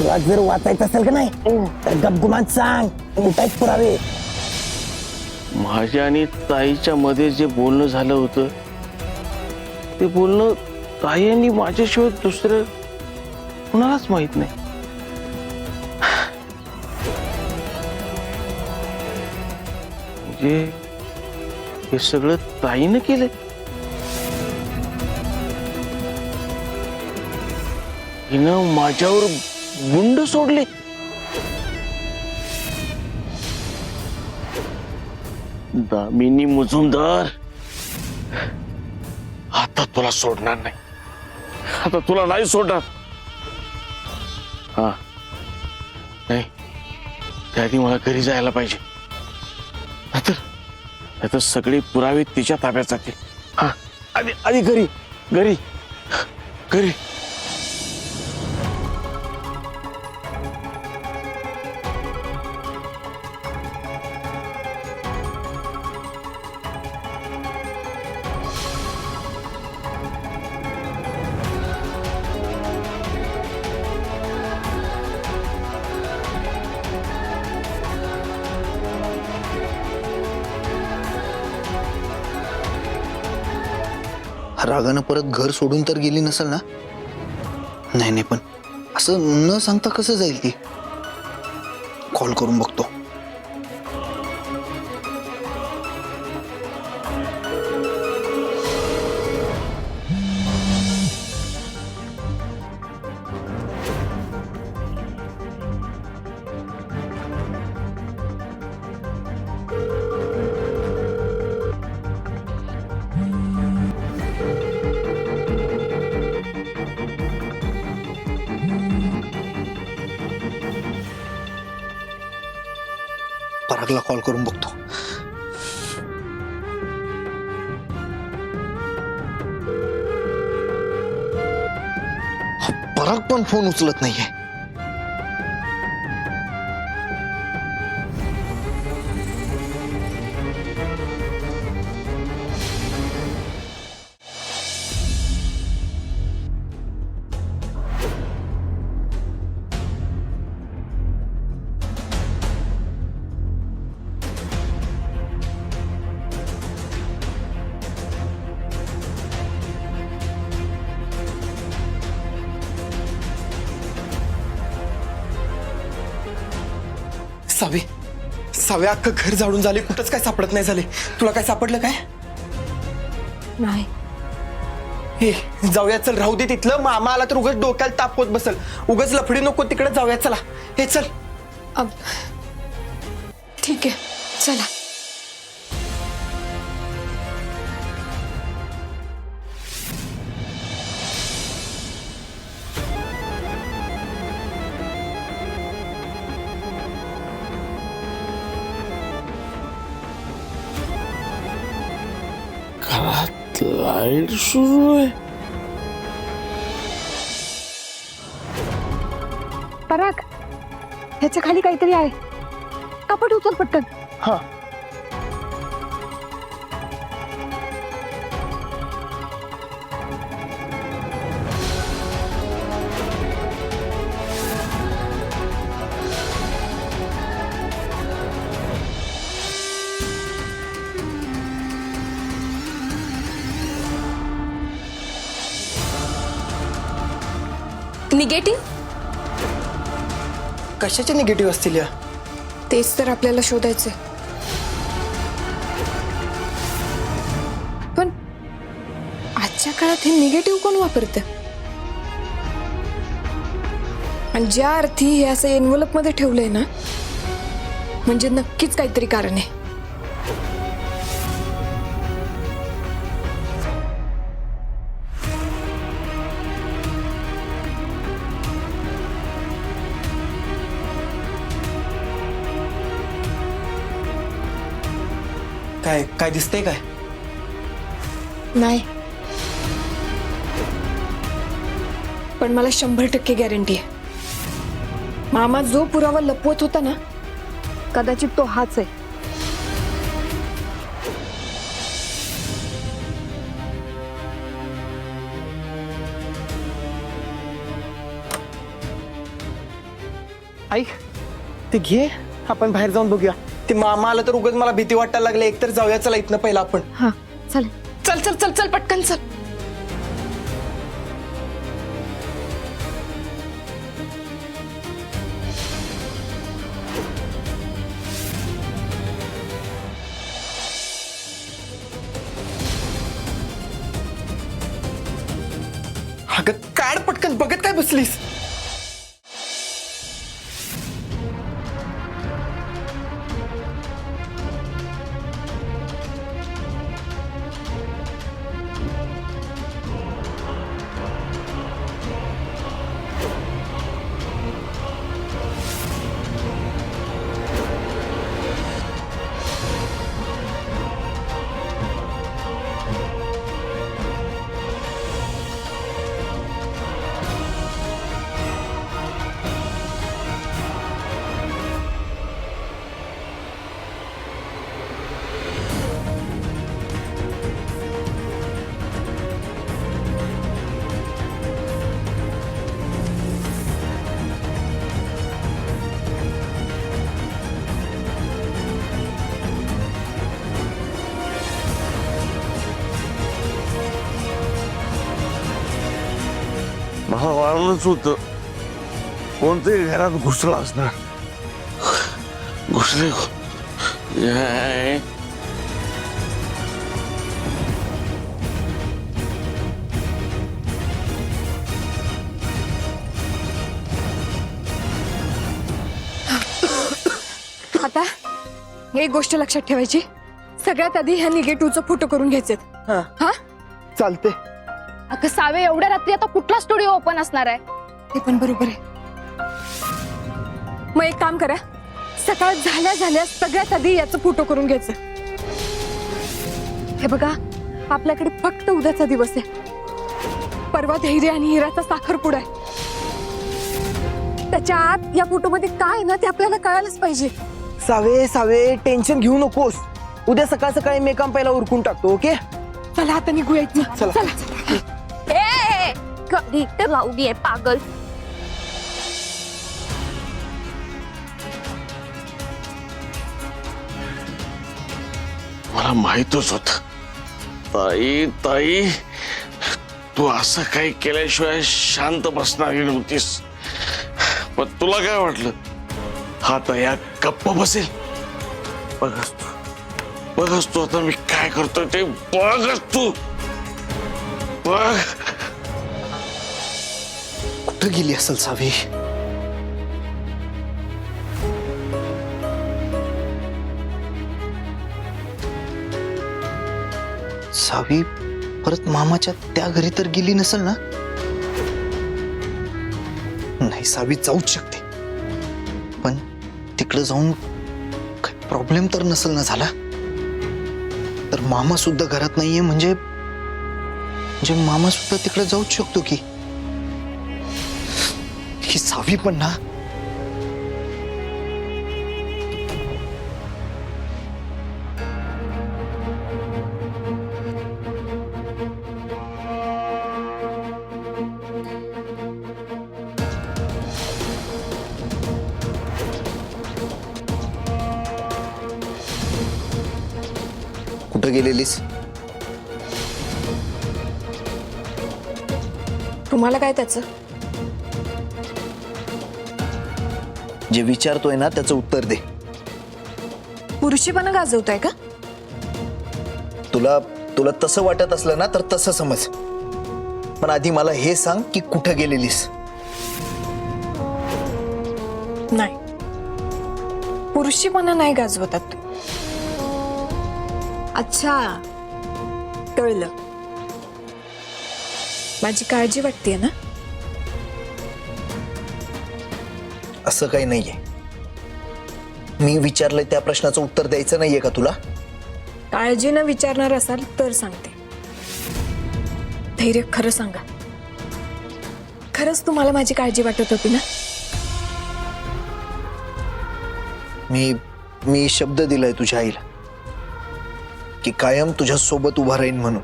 तुला जर वाचायचं असेल का नाही तर गपगुमान सांग, कुठे आहेत पुरावे? माझ्या आणि ताईच्या मध्ये जे बोलणं झालं होतं ते बोलणं ताई आणि माझ्याशिवाय दुसरं कुणालाच माहित नाही. म्हणजे हे सगळं ताईनं केलं. हिनं माझ्यावर गुंड सोडले. दामिनी मुजुमदार, आता तुला सोडणार नाही. आता तुला नाही सोडणार. हा नाही, त्याआधी मला घरी जायला पाहिजे. नाहीतर सगळे पुरावे तिच्या ताब्यात जातील. हा आधी आधी घरी घरी घरी. रागानं परत घर सोडून तर गेली नसेल ना? नाही नाही, पण असं न सांगता कसं जाईल ती? कॉल करून बघतो. परागला कॉल करून बघतो. पराग पण फोन उचलत नाहीये. सावे सावे अख्खं घर झाडून झाले, कुठंच काय सापडत नाही झाले. तुला काय सापडलं काय? नाही. हे जाऊया, चल राहू दे तिथलं. मामा आला तर उगाच डोक्याला ताप होत बसल. उगाच लफडी नको, तिकडे जाऊया. चला हे चल. ठीक आहे, चला. घरात लाईट सुरू आहे. पराग, ह्याच्या खाली काहीतरी आहे. कपट उचल पटकन. हा निगेटिव्ह? कशाचे निगेटिव्ह असतील या? तेच तर आपल्याला शोधायचंय. पण आजच्या काळात हे निगेटिव्ह कोण वापरतं? आणि ज्या अर्थी हे असं एनव्हलप मध्ये ठेवलंय ना, म्हणजे नक्कीच काहीतरी कारण आहे. काय काय दिसतंय काय? नाही, पण मला 100% गॅरंटी आहे. मामा जो पुरावा लपवत होता ना, कदाचित तो हाच आहे. आई ते घे, आपण बाहेर जाऊन बघूया. ते मामा आलं तर उगाच मला भीती वाटायला लागली. एकतर जाऊया चला इथनं पहिला आपण. हा चल चल चल चल चल पटकन चल. अगं काढ पटकन, बघत काय बसलीस? मला वाढणंच होतं कोणतरी घरात घुसला असणार. घुसले आता एक गोष्ट लक्षात ठेवायची, सगळ्यात आधी ह्या निगेटिव्हचा फोटो करून घ्यायचे. हा हा चालते. अगं सावे, एवढ्या रात्री आता कुठला स्टुडिओ ओपन असणार आहे? ते पण बरोबर आहे. मग एक काम करा, सकाळ झाल्या झाल्या सगळ्यात आधी याचं फोटो करून घ्यायचं. हे बघा, आपल्याकडे फक्त उद्याचा दिवस आहे. परवा धैर्य आणि हिराचा साखरपुडा आहे. त्याच्या आत या फोटोमध्ये काय आहे ना ते आपल्याला कळायलाच पाहिजे. सावे सावे टेन्शन घेऊ नकोस. उद्या सकाळ सकाळी मी काम पहिला उरकून टाकतो. ओके चला आता निघूया इथनं. चला. चला ए कधी तर लावली आहे पागल. मला माहितच होत. ताई ताई, तू असं काही केल्याशिवाय शांत बसणार नव्हतीस. पण तुला काय वाटलं हा तया गप्प बसेल? बघच तू आता मी काय करतोय ते. बघच तू बघ. कुठं गेली असेल सावी? सावी परत मामाच्या त्या घरी तर गेली नसेल ना? नाही, सावी जाऊच शकते. पण तिकडे जाऊन काही प्रॉब्लेम तर नसेल ना झाला? तर मामा सुद्धा घरात नाहीये म्हणजे मामा सुद्धा तिकडे जाऊच शकतो की. ही सावी पण ना, कुठं गेलेलीस? तुम्हाला काय त्याचं? जे विचारतोय ना त्याचं उत्तर दे. पुरुषीपणा गाजवताय का? तुला तुला तसं वाटत असलं ना तर तसं समज. पण आधी मला हे सांग की कुठं गेलेलीस? नाही, पुरुषीपणा नाही गाजवतात. अच्छा, कळलं. माझी काळजी वाटतेय ना? असं काही नाहीये. मी विचारलंय त्या प्रश्नाचं उत्तर द्यायचं नाहीये का तुला? काळजीनं विचारणार असाल तर सांगते. धैर्य, खरं सांगा, खरंच तुम्हाला माझी काळजी वाटत होती ना? मी शब्द दिलाय तुझ्या आईला की कायम तुझ्या सोबत उभा राहीन म्हणून.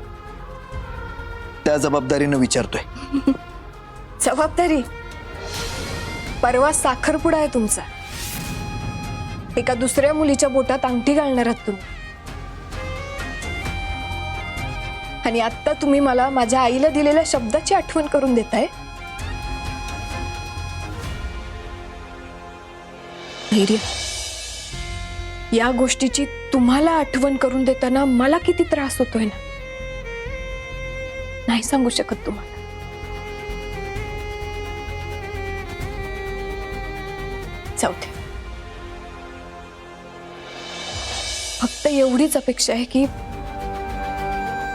त्या जबाबदारीनं विचारतोय. जबाबदारी? परवा साखरपुडा आहे तुमचा. एका दुसऱ्या मुलीच्या बोटात अंगठी घालणार आहात तुम्ही. आणि आता तुम्ही मला माझ्या आईला दिलेल्या शब्दाची आठवण करून देताय. धैर्य, या गोष्टीची तुम्हाला आठवण करून देताना मला किती त्रास होतोय ना, नाही सांगू शकत तुम्हाला. जाऊ दे. फक्त एवढीच अपेक्षा आहे की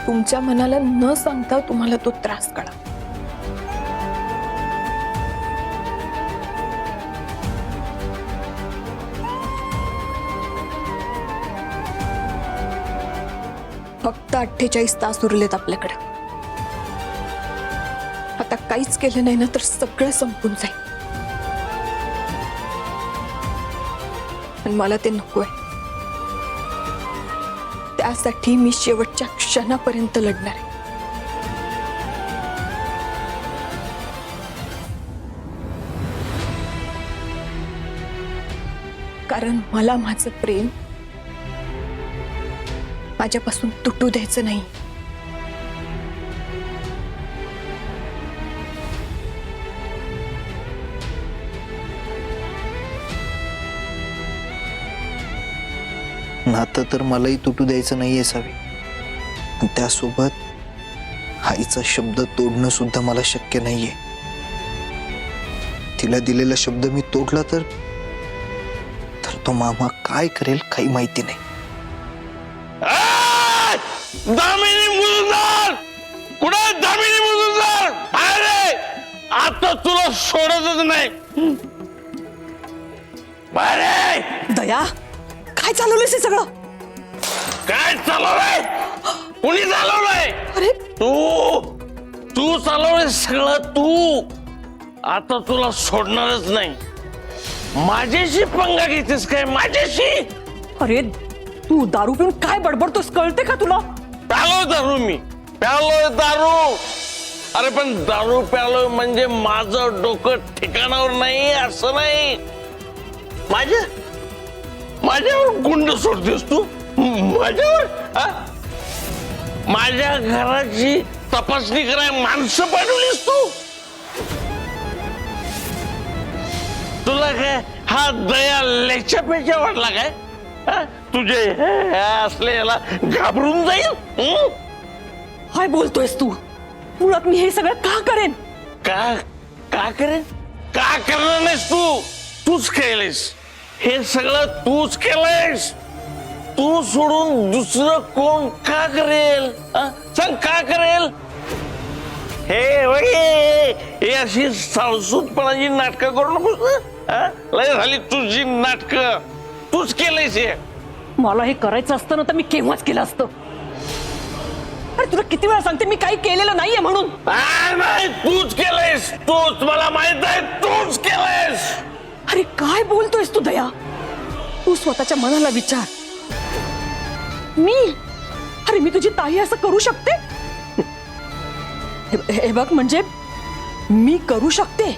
तुमच्या मनाला न सांगता तुम्हाला तो त्रास कळा. फक्त 48 तास उरलेत आपल्याकडे. आता काहीच केलं नाही ना तर सगळं संपून जाईल. पण मला ते नकोय. त्यासाठी मी शेवटच्या क्षणापर्यंत लढणार आहे. कारण मला माझं प्रेम माझ्यापासून तुटू द्यायचं नाही. नातं तर मलाही तुटू द्यायचं नाहीये सावी. आणि त्यासोबत आईचा शब्द तोडणं सुद्धा मला शक्य नाहीये. तिला दिलेला शब्द मी तोडला तर तो मामा काय करेल काही माहिती नाही. दामिनी मुजुमदार, कुठे दामिनी मुजुमदार? अरे आता तुला सोडतच नाही. बाहेर दया, काय चालवलंयस हे सगळं? काय चालवलंय? कुणी चालवलंय? अरे तू चालवलंय सगळं तू. आता तुला सोडणारच नाही. माझ्याशी पंगा घेतेस काय? माझ्याशी? अरे तू दारू पिऊन काय बडबडतोस कळते का तुला? प्यालो दारू, मी प्यालोय दारू. अरे पण दारू प्यालोय म्हणजे माझं डोकं ठिकाणावर नाही असं नाही. माझ्यावर गुंड सोडतेस तू? माझ्यावर? माझ्या घराची तपासणी कराय माणसं पाठवलीस तू? तुला काय हा दया लेच्या पेच्या वाटला काय? तुझे असले याला घाबरून जाईल. काय बोलतोयस तू? मुळात मी हे सगळं का करेन? का करेन? का करणार नाहीस तू? तूच केलेस हे सगळं, तूच केलंयस. तू सोडून दुसरं कोण का करेल? सांग का करेल? हे अशी साळसूतपणाची नाटकं करू नकोस ना. लय झाली तुझी नाटकं. तूच केलंयस हे. मला हे करायचं असतं ना तर मी केव्हाच केलं असतं. अरे तुला किती वेळा सांगते मी काही केलेलं नाहीये म्हणून. नाही, तूच केलंयस. तूच, मला माहित आहे तूच केलंयस. अरे काय बोलतोयस तू दया? तू स्वतःच्या मनाला विचार. अरे मी तुझी ताई असं करू शकते? हे बघ, म्हणजे मी करू शकते,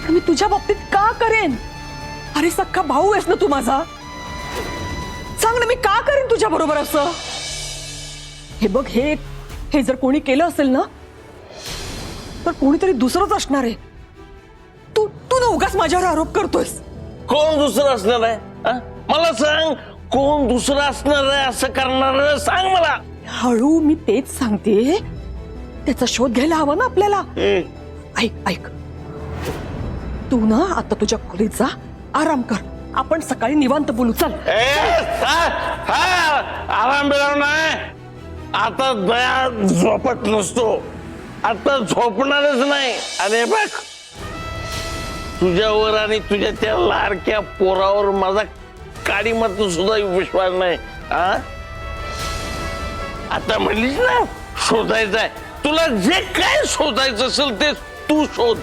पण मी तुझ्या बाबतीत का करेन? अरे सख्खा भाऊ आहेस ना तू माझा. सांग ना, मी का करेन तुझ्या बरोबर असं? हे बघ, हे जर कोणी केलं असेल ना तर कोणीतरी दुसरंच असणार आहे. तू ना उगाच माझ्यावर आरोप करतोयस. कोण दुसरं असणार आहे? मला सांग, कोण दुसरं असणार आहे असं करणार? सांग मला. हळू, मी तेच सांगते. त्याचा शोध घ्यायला हवा ना आपल्याला. ऐक, तू ना आता तुझ्या खोलीत जा, आराम कर. आपण सकाळी निवांत बोलू. चल. आराम बिराम नाही. आता दया झोपत नसतो. आता झोपणारच नाही. आणि बघ, तुझ्यावर आणि तुझ्या त्या लाडक्या पोरावर माझा काडी मात्र सुद्धा विश्वास नाही. आता म्हणलीस ना शोधायचंय, तुला जे काय शोधायचं असेल ते तू शोध.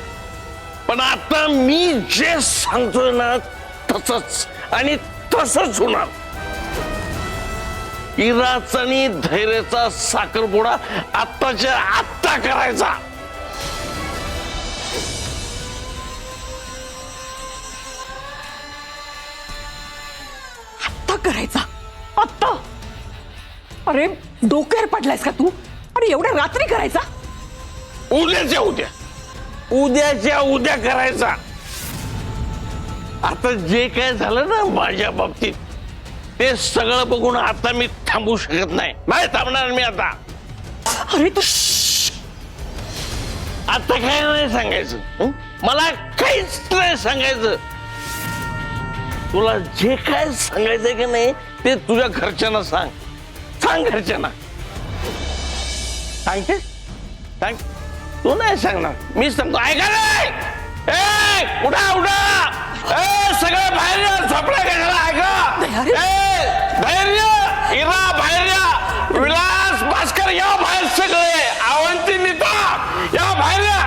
पण आता मी जे सांगतोय ना तसंच आणि तसंच होणार. इराचा आणि धैर्याचा साखरपुडा आत्ताच्या आत्ता करायचा. अरे डोक्यावर पडलायस का तू? अरे एवढ्या रात्री करायचा? उद्याच्या उद्या करायचा. आता जे काय झालं ना माझ्या बाबतीत ते सगळं बघून आता मी थांबू शकत नाही थांबणार मी आता. अरे तू आता काय नाही सांगायचं हं? मला काहीच नाही सांगायचं. तुला जे काय सांगायचंय की नाही ते तुझ्या घरच्यांना सांग घरच्यांना. सांगते सांग. तू नाही सांगणार मी सांगतो. ऐका नाही उडा सगळं बाहेर या. झोपला का झाला? ऐका बाहेर या. इरा बाहेर या. विलास भास्कर या बाहेर. सगळे अवंती नीता या बाहेर या.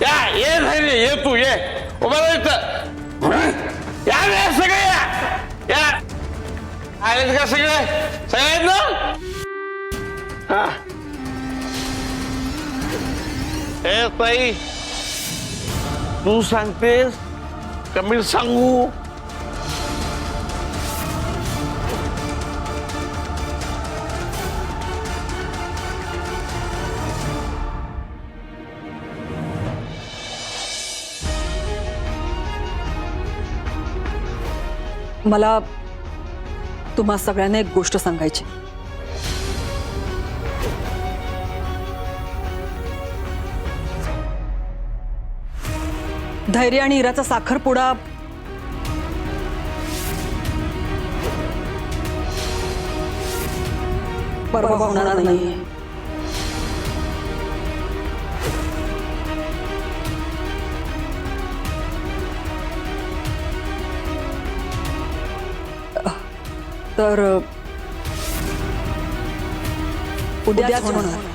या ये धैर्य ये तू ये उभा या रे सगळे या आलेत का सगळे आहेत ना. हा ए ताई तू सांगतेस का मी सांगू? मला तुम्हा सगळ्यांना एक गोष्ट सांगायची. धैर्य आणि इराचा साखरपुडा परवा होणार नाही. तर उद्याच होणार.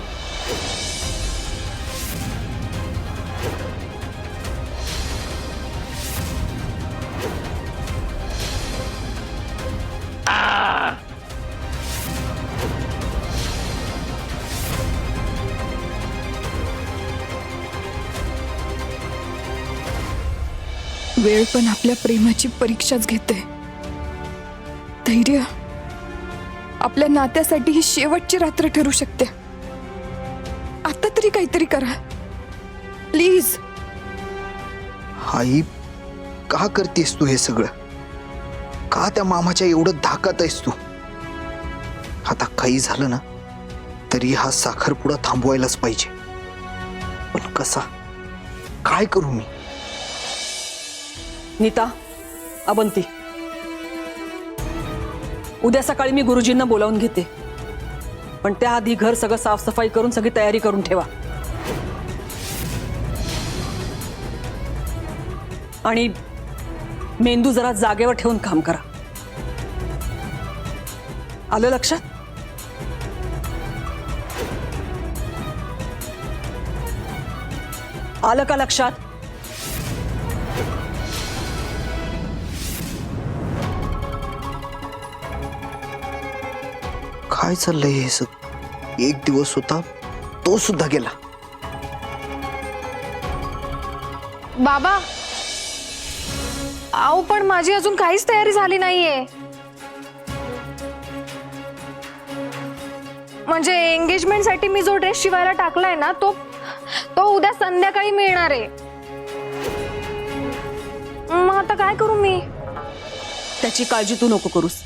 वेळ पण आपल्या प्रेमाची परीक्षाच घेते. धैर्य आपल्या नात्यासाठी ही शेवटची रात्र ठरू शकते. आता तरी काहीतरी करा प्लीज. आई का करतेस तू हे सगळं? का त्या मामाच्या एवढं धाकात आहेस तू? आता काही झालं ना तरी हा साखरपुडा थांबवायलाच पाहिजे. पण कसा? काय करू मी? नीता, अवंती, उद्या सकाळी मी गुरुजींना बोलावून घेते. पण त्याआधी घर सगळं साफसफाई करून सगळी तयारी करून ठेवा. आणि मेंदू जरा जागेवर ठेवून काम करा. आलं लक्षात? आलं का लक्षात? काय चाललंय हे सगळं? एक दिवस होता तो सुद्धा गेला. बाबा आओ पण माझी अजून काहीच तयारी झाली नाहीये. म्हणजे एंगेजमेंटसाठी मी जो ड्रेस शिवायला टाकलाय ना तो उद्या संध्याकाळी मिळणार आहे. मग आता काय करू मी? त्याची काळजी तू नको करूस.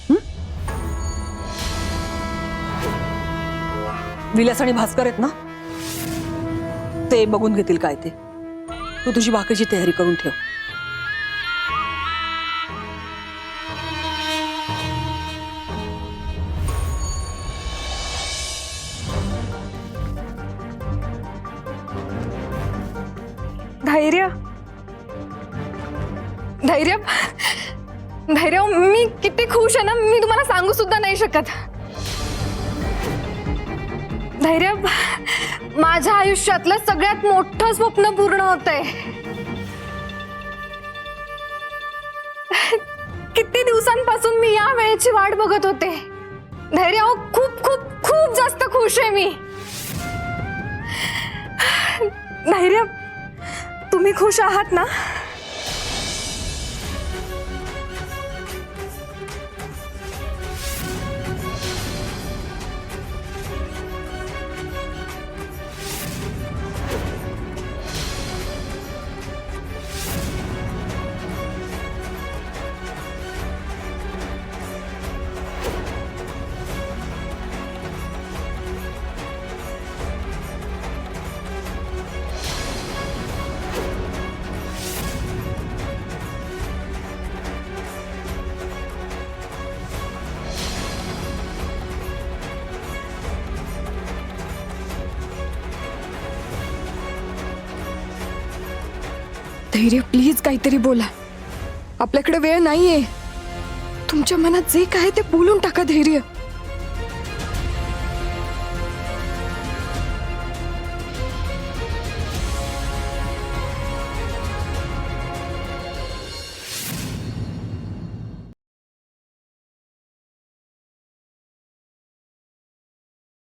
विलास आणि भास्कर आहेत ना ते बघून घेतील काय ते. तू तुझी बाकीची तयारी करून ठेव. धैर्य धैर्य धैर्य मी किती खुश आहे ना, मी तुम्हाला सांगू सुद्धा नाही शकत. धैर्य माझ्या आयुष्यातलं सगळ्यात मोठं स्वप्न पूर्ण होतंय. किती दिवसांपासून मी या वेळेची वाट बघत होते. धैर्य खूप खूप खूप जास्त खुश आहे मी. धैर्य तुम्ही खुश आहात ना? धैर्य प्लीज काहीतरी बोला. आपल्याकडे वेळ नाहीये. तुमच्या मनात जे काय ते बोलून टाका धैर्य.